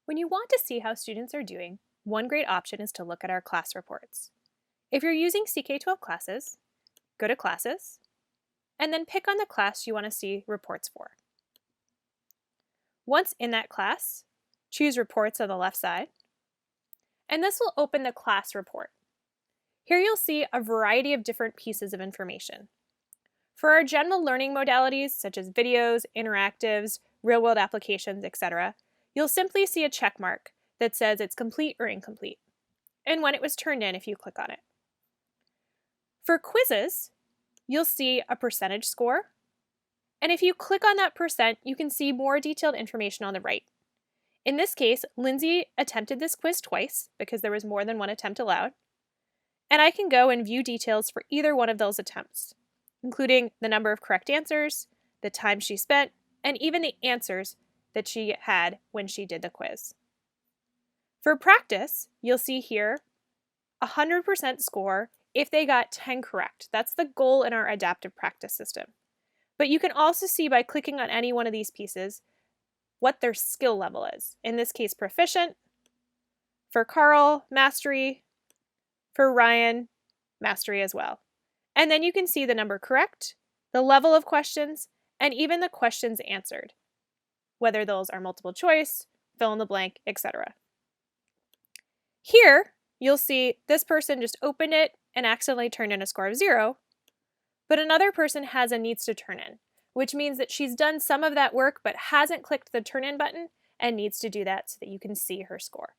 When you want to see how students are doing, one great option is to look at our class reports. If you're using CK-12 classes, go to Classes, and then pick on the class you want to see reports for. Once in that class, choose Reports on the left side, and this will open the class report. Here you'll see a variety of different pieces of information. For our general learning modalities, such as videos, interactives, real-world applications, etc., you'll simply see a check mark that says it's complete or incomplete, and when it was turned in if you click on it. For quizzes, you'll see a percentage score, and if you click on that percent, you can see more detailed information on the right. In this case, Lindsay attempted this quiz twice because there was more than one attempt allowed, and I can go and view details for either one of those attempts, including the number of correct answers, the time she spent, and even the answers that she had when she did the quiz. For practice, you'll see here 100% score if they got 10 correct. That's the goal in our adaptive practice system. But you can also see by clicking on any one of these pieces what their skill level is. In this case, proficient. For Carl, mastery. For Ryan, mastery as well. And then you can see the number correct, the level of questions, and even the questions answered, whether those are multiple choice, fill in the blank, etc. Here, you'll see this person just opened it and accidentally turned in a score of 0, but another person has a needs to turn in, which means that she's done some of that work but hasn't clicked the turn in button and needs to do that so that you can see her score.